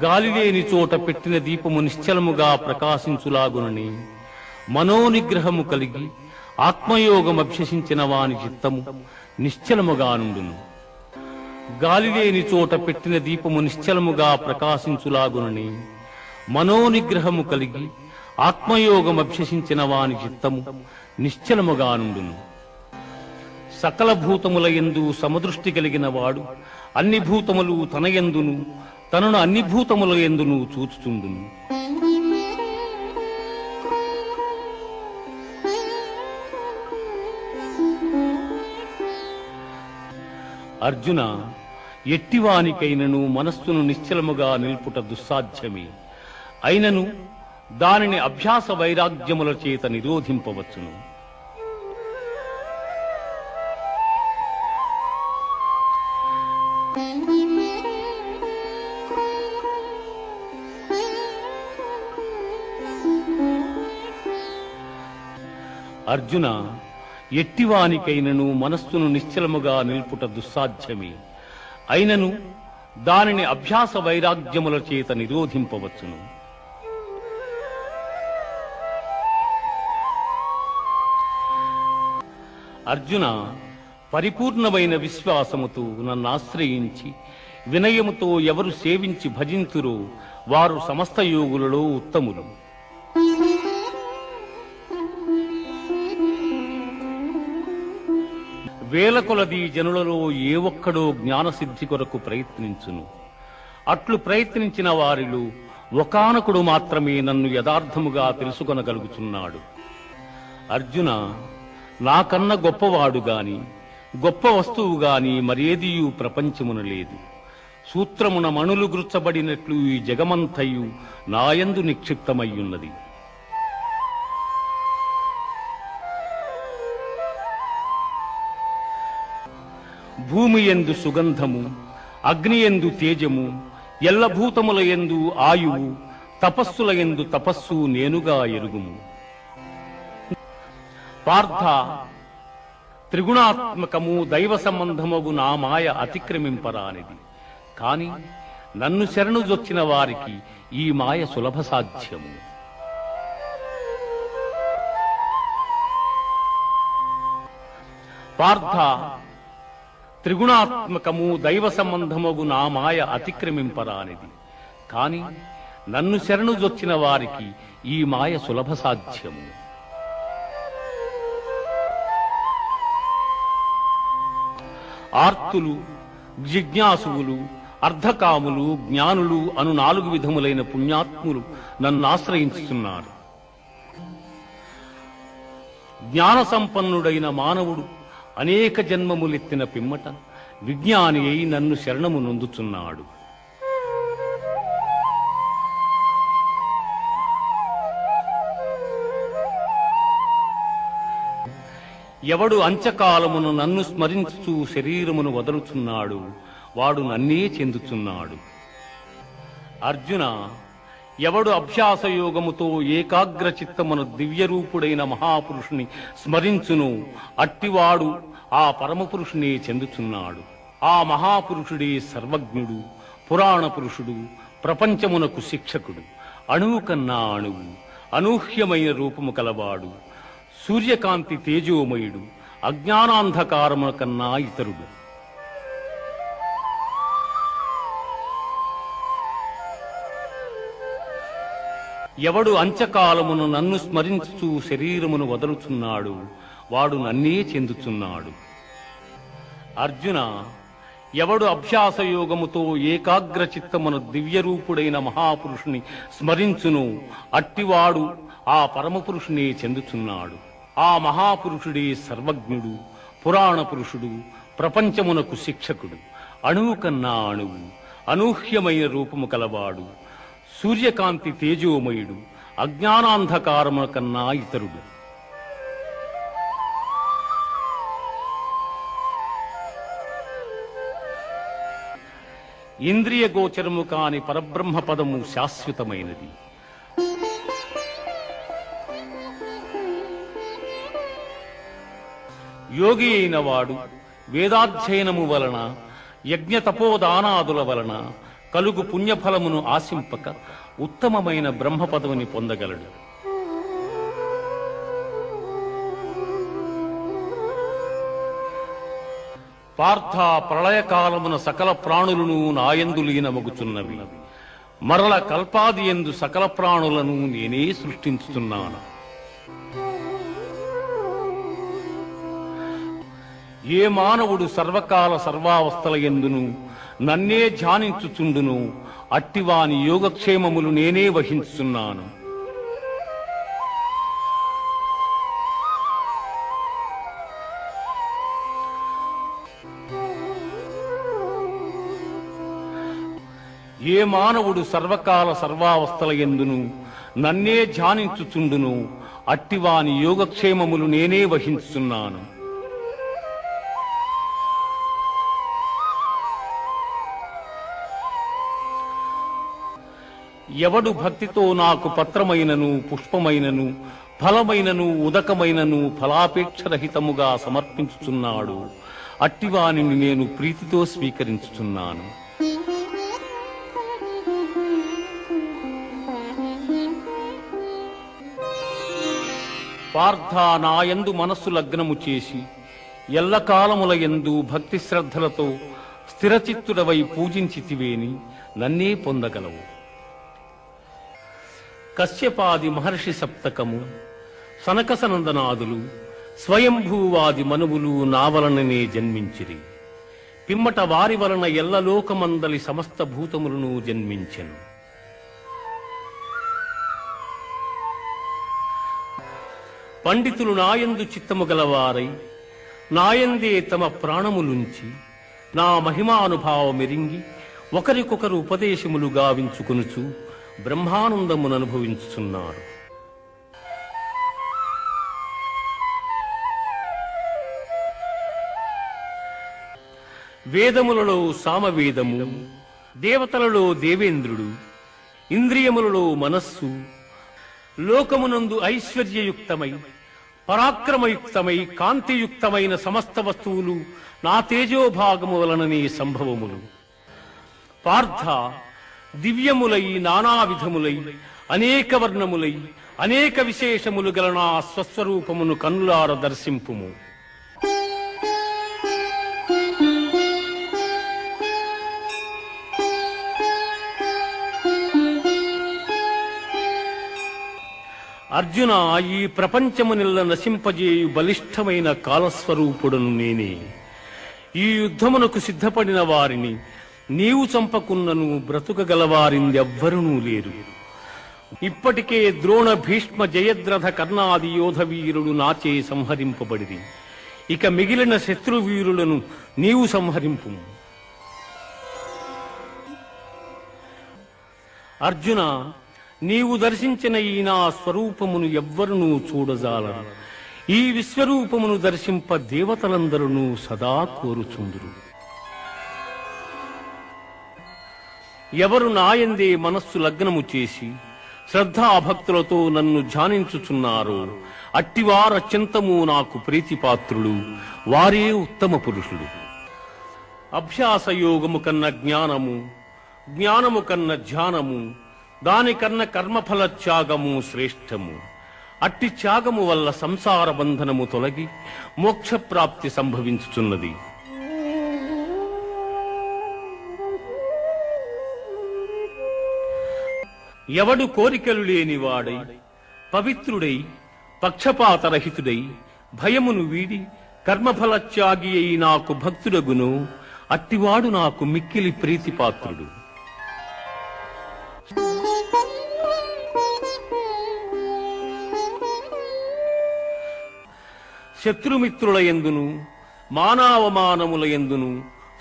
గాలిలేని చోట పెట్టిన దీపము నిశ్చలముగా ప్రకాశించులాగునని మనోనిగ్రహము కలిగి ఆత్మయోగమభ్యసించిన వాని చిత్తము నిశ్చలముగా నుండును. గాలిలేని చోట పెట్టిన దీపము నిశ్చలముగా ప్రకాశించులాగునని మనోనిగ్రహము కలిగి ఆత్మయోగమభ్యసించిన వాని చిత్తము నిశ్చలముగా నుండును. సకల భూతముల యందు సమదృష్టి కలిగిన వాడు అన్ని భూతములు తన యందును తనను అన్ని భూతముల యందును చూచుచుండును. అర్జున, ఎట్టివానికైనను మనస్సును నిశ్చలముగా నిల్పుట దుస్సాధ్యమే. అయినను దానిని అభ్యాస వైరాగ్యముల చేత నిరోధింపవచ్చును. అర్జున, ఎట్టివానికైనను మనస్సును నిశ్చలముగా నిల్పుట దుస్సాధ్యమే. అయినను దానిని అభ్యాస వైరాగ్యముల చేత నిరోధింపవచ్చును. అర్జున, పరిపూర్ణమైన విశ్వాసముతో నన్ను ఆశ్రయించి వినయముతో ఎవరు సేవించి భజింతురో వారు సమస్త యోగులలో ఉత్తములు. వేల కొలది జనులలో ఏ ఒక్కడో జ్ఞానసిద్ధి కొరకు ప్రయత్నించును. అట్లు ప్రయత్నించిన వారిలో ఒకానొకడు మాత్రమే నన్ను యథార్థముగా తెలుసుకొనగలుగుచున్నాడు. అర్జున, నాకన్నా గొప్పవాడు గాని గొప్ప వస్తువు గాని మరేదియూ ప్రపంచమున లేదు. సూత్రమున మణులు గుర్చబడినట్లు ఈ జగమంతయు నాయందు నిక్షిప్తమయ్యున్నది. భూమి యందు సుగంధము, అగ్ని యందు తేజము, ఎల్లభూతముల యందు ఆయువు, తపస్సుల యందు తపస్సు నేనుగా ఎరుగుము. పార్థ, త్రిగుణాత్మకము దైవ సంబంధమగు నా మాయ అతిక్రమింపరానిది. కాని నన్ను శరణుజొచ్చిన వారికి ఈ మాయ సులభ సాధ్యము. పార్థ, త్రిగుణాత్మకము దైవ సంబంధమగు నా మాయ అతిక్రమింపరానిది. కాని నన్ను శరణుజొచ్చిన వారికి ఈ మాయ సులభ సాధ్యము. ఆర్తులు, జిజ్ఞాసువులు, అర్ధకాములు, జ్ఞానులు అను 4 విధములైన పుణ్యాత్ములు నన్ను ఆశ్రయించుతున్నారు. జ్ఞాన సంపన్నుడైన మానవుడు అనేక జన్మములెత్తిన పిమ్మట విజ్ఞాని అయి నన్ను శరణము నొందుచున్నాడు. ఎవడు అంచకాలమును నన్ను స్మరించు శరీరమును వదలుచున్నాడు వాడు నన్నే చెందుచున్నాడు. అర్జున, ఎవడు అభ్యాసయోగముతో ఏకాగ్ర చిత్తమును దివ్యరూపుడైన మహాపురుషుని స్మరించును అట్టివాడు ఆ పరమపురుషునే చెందుచున్నాడు. ఆ మహాపురుషుడే సర్వజ్ఞుడు, పురాణ పురుషుడు, ప్రపంచమునకు శిక్షకుడు, అణువు కన్నా అణువు, అనూహ్యమైన రూపము కలవాడు, సూర్యకాంతి తేజోమయుడు, అజ్ఞానాంధకారముల కన్నా ఇతరుడు. ఎవడు అంచకాలమును నన్ను స్మరించు శరీరమును వదలుచున్నాడు వాడు నన్నే చెందుచున్నాడు. అర్జున, ఎవడు అభ్యాసయోగముతో ఏకాగ్ర చిత్తమును దివ్యరూపుడైన మహాపురుషుని స్మరించును అట్టివాడు ఆ పరమపురుషునే చెందుచున్నాడు. ఆ మహాపురుషుడే సర్వజ్ఞుడు, పురాణ పురుషుడు, ప్రపంచమునకు శిక్షకుడు, అణువు కన్నా అణువు, అనూహ్యమైన రూపము కలవాడు, సూర్యకాంతి తేజోమయుడు, అజ్ఞానాంధకారముల కన్నా ఇతరుడు. ఇంద్రియ గోచరము కాని పరబ్రహ్మ పదము శాశ్వతమైనది. యోగి అయిన వాడు వేదాధ్యయనము వలన, యజ్ఞ తపోదానాదుల వలన, కలుగు పుణ్యఫలమును ఆశింపక ఉత్తమమైన బ్రహ్మ పదవిని పొందగలడు. పార్థ, ప్రళయకాలమున సకల ప్రాణులను నాయందు లీనమగుచున్నవి. మరల కల్పాది యందు సకల ప్రాణులను నేనే సృష్టించుతున్నాను. ఏ మానవుడు సర్వకాల సర్వావస్థల యందును నన్నే ధ్యానించుచుండును అట్టివాని యోగక్షేమములు నేనే వహించుచున్నాను. ఏ మానవుడు సర్వకాల సర్వావస్థల యందును నన్నే ధ్యానించుచుండును అట్టివాని యోగక్షేమములు నేనే వహించుచున్నాను. ఎవడు భక్తితో నాకు పత్రమైనను పుష్పమైనను ఫలమైనను ఉదకమైనను ఫలాపేక్షరహితముగా సమర్పించుచున్నాడు అట్టివానిని నేను ప్రీతితో స్వీకరించుచున్నాను. పార్థ, నాయందు మనస్సు లగ్నము చేసి ఎల్లకాలముల యందు భక్తి శ్రద్ధలతో స్థిరచిత్తుడవై పూజించితివేని నన్నే పొందగలవు. కశ్యపాది మహర్షి సప్తకము, సనకసనందనాదులు, స్వయంభూవాది మనువులు నా వలననే జన్మించిరి. పిమ్మట వారి వలన ఎల్లలోకమందలి సమస్త భూతములను జన్మించెను. పండితులు నాయందు చిత్తము గలవారై నాయందే తమ ప్రాణములుంచి నా మహిమానుభావమెరింగి ఒకరికొకరు ఉపదేశములు గావించుకొనుచు బ్రహ్మానందమును అనుభవించుచున్నారు. వేదములలో సామవేదము, దేవతలలో దేవేంద్రుడు, ఇంద్రియములలో మనస్సు, లోకమునందు ఐశ్వర్యయుక్తమై పరాక్రమయుక్తమై కాంతియుక్తమైన సమస్త వస్తువులు నా తేజోభాగము వలననే సంభవములు. పార్థ, దివ్యములై నానావిధములై అనేక వర్ణములై అనేక విశేషములు గల నా స్వస్వరూపమును కన్నులార దర్శింపుము. అర్జున, ఈ ప్రపంచమునిల్ల నశింపజేయు బలిష్టమైన కాలస్వరూపుడను నేనే. ఈ యుద్ధమునకు సిద్ధపడిన వారిని నీవు చంపకున్నను బ్రతుకగలవారిందెవ్వరునూ లేరు. ఇప్పటికే ద్రోణ, భీష్మ, జయద్రథ, కర్ణాది యోధ వీరులు నాచే సంహరింపబడిరి. ఇక మిగిలిన శత్రువీరులను నీవు సంహరింపు. అర్జున, నీవు దర్శించిన ఈ నా స్వరూపమును ఎవ్వరునూ చూడజాలరు. ఈ విశ్వరూపమును దర్శింప దేవతలందరూ సదా కోరుచుందురు. ఎవరు నాయందే మనస్సు లగ్నము చేసి శ్రద్ధాభక్తులతో నన్ను ధ్యానించుచున్నారో అట్టివారత్యంతము నాకు ప్రీతిపాత్రులు, వారే ఉత్తమ పురుషులు. అభ్యాసయోగము కన్న జ్ఞానము, జ్ఞానము కన్న ధ్యానము, దానికన్న కర్మఫల త్యాగము శ్రేష్టము. అట్టి త్యాగము వల్ల సంసార బంధనము తొలగి మోక్షప్రాప్తి సంభవించుచున్నది. ఎవడు కోరికలు లేనివాడై పవిత్రుడై పక్షపాతరహితుడై భయమును వీడి కర్మఫల త్యాగి అయి నాకు భక్తుడగును అట్టివాడు నాకు మిక్కిలి ప్రీతిపాత్రుడు. శత్రుమిత్రుల యందును మానావమానముల యందును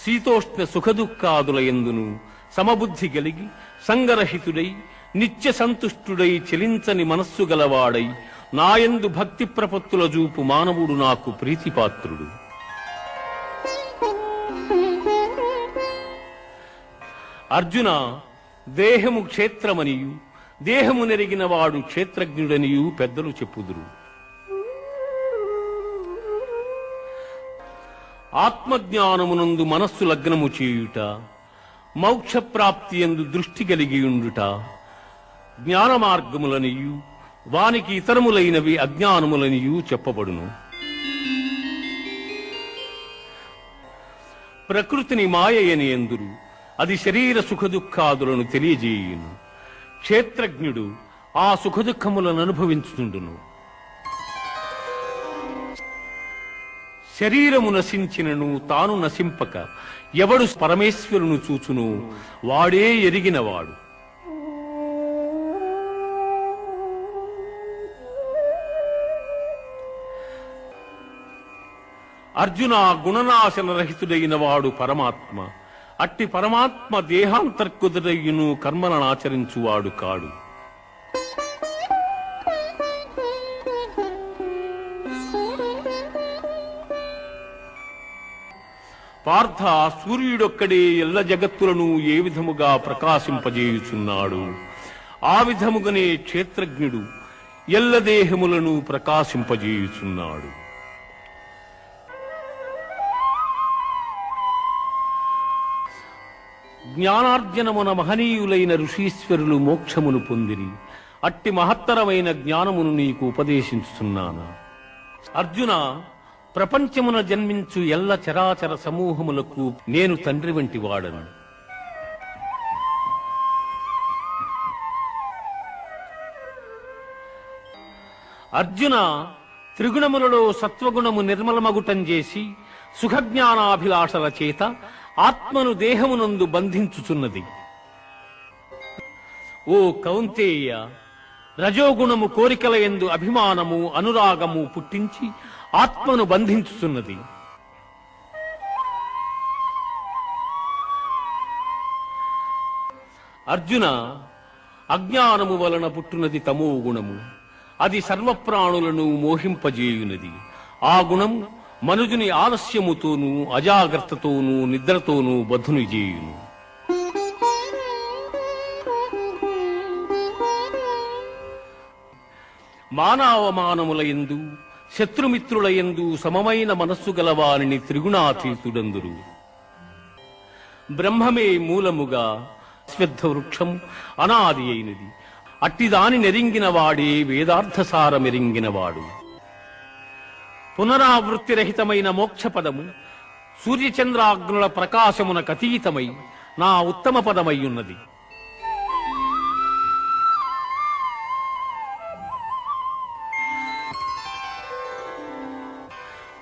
శీతోష్ణ సుఖదుఃఖాదుల యందును సమబుద్ధి కలిగి సంగరహితుడై నిత్య సంతుష్టుడై చెలించని మనస్సు గలవాడై నాయందు భక్తి ప్రపత్తుల చూపు మానవుడు నాకు ప్రీతిపాత్రుడు. అర్జున, దేహము క్షేత్రమనియు దేహము నెరిగిన వాడు క్షేత్రజ్ఞుడనియు పెద్దలు చెప్పుదురు. ఆత్మజ్ఞానమునందు మనస్సు లగ్నము చేయుట, మోక్ష ప్రాప్తి యందు దృష్టి కలిగి ఉండుట జ్ఞాన మార్గములనియు వానికి ఇతరములైనవి అజ్ఞానములనియు చెప్పబడును. ప్రకృతిని మాయయని ఎందురు, అది శరీర సుఖదుఖాదులను తెలియజేయును. క్షేత్రజ్ఞుడు ఆ సుఖదుఖములను అనుభవించుతుండును. శరీరము నశించినను తాను నశింపక ఎవడు పరమేశ్వరును చూచును వాడే ఎరిగినవాడు. అర్జున, గుణనాశన రహితుడైన వాడు పరమాత్మ. అట్టి పరమాత్మ దేహాంతర్కుదుడయ్యును కర్మలను ఆచరించువాడు కాడు. పార్థ, సూర్యుడొక్కడే ఎల్ల జగత్తులను ఏ విధముగా ప్రకాశింపజేయుచున్నాడు, ఆ విధముగానే క్షేత్రజ్ఞుడు ఎల్ల దేహములను ప్రకాశింపజేయుచున్నాడు. జ్ఞానార్జనమున మహనీయులైన ఋషీశ్వరులు మోక్షమును పొందిరి. అట్టి మహత్తరమైన జ్ఞానమును నీకు ఉపదేశించుతున్నాను. అర్జున, ప్రపంచమున జన్మించు ఎల్ల చరాచర సమూహములకు నేను తండ్రి వంటి వాడను. అర్జున, త్రిగుణములలో సత్వగుణము నిర్మలమగుటం చేసి సుఖజ్ఞానాభిలాషల చేత ఆత్మను దేహమునందు బంధించుచున్నది. ఓ కౌంతేయ, రజోగుణము కోరికల యందు అభిమానము అనురాగము పుట్టించి ఆత్మను బంధించుచున్నది. అర్జున, అజ్ఞానము వలన పుట్టునది తమో గుణము. అది సర్వప్రాణులను మోహింపజేయునది. ఆ గుణము మనుజుని ఆలస్యముతోనూ అజాగ్రత్తతోనూ నిద్రతోనూ బద్ధుని చేయును. మానవమానములయందు శత్రుమిత్రులయందు సమమైన మనస్సు గలవారిని త్రిగుణాతీతుడందురు. బ్రహ్మమే మూలముగా శ్వద్ధ వృక్షం అనాది అయినది. అట్టిదాని నెరింగిన వాడే వేదార్థసారమెరింగినవాడు. పునరావృత్తిరహితమైన మోక్షపదము సూర్యచంద్రాగ్నుల ప్రకాశమునకతీతమై నా ఉత్తమ పదమయ్యున్నది.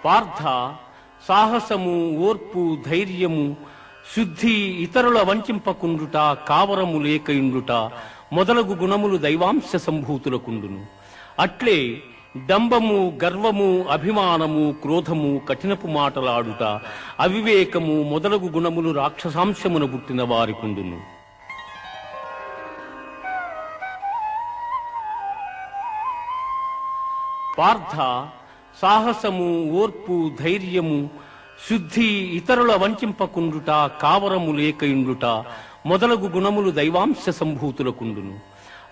పార్థ, సాహసము, ఓర్పు, ధైర్యము, శుద్ధి, ఇతరుల వంచింపకుండుట, కావరము లేకయుండుట మొదలగు గుణములు దైవాంశ సంభూతులకుండును. అట్లే డంబము, గర్వము, అభిమానము, క్రోధము, కఠినపు మాటలాడుట, అవివేకము మొదలగు గుణములు రాక్షసాంశమున పుట్టిన వారికుండును. పార్థ, సాహసము, ఓర్పు, ధైర్యము, శుద్ధి, ఇతరుల వంచింపకుండుట, కావరము లేకయుండుట మొదలగు గుణములు దైవాంశ సంభూతులకుండును.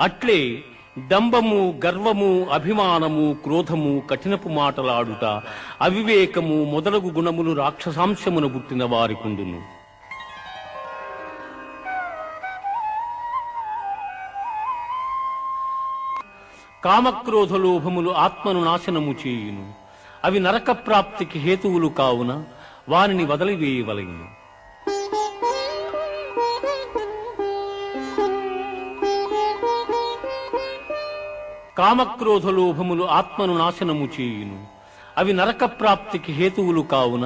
అట్లే డంబము, గర్వము, అభిమానము, క్రోధము, కఠినపు మాటలాడుట, అవివేకము మొదలగు గుణములు రాక్షసాంశమున పుట్టిన వారికుండును. కామక్రోధ లోభములు ఆత్మను నాశనము చేయును. అవి నరక ప్రాప్తికి హేతువులు కావున వారిని వదిలివేయవలెను. కామక్రోధ లోభములు ఆత్మను నాశనము చేయును. అవి నరక ప్రాప్తికి హేతువులు కావున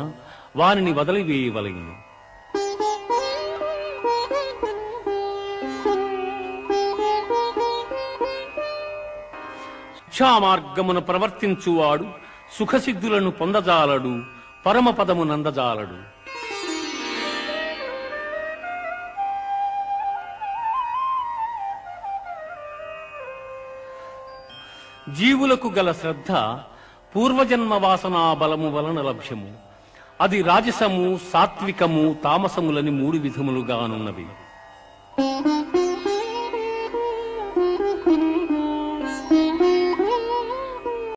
వారిని వదిలివేయవలెను. శిక్షామార్గమును ప్రవర్తించువాడు సుఖసిద్ధులను పొందజాలడు, పరమపదము నందజాలడు. జీవులకు గల శ్రద్ధ పూర్వజన్మ వాసనా బలము వలన లభ్యము. అది రాజసము, సాత్వికము, తామసములని 3 విధములుగానున్నవి.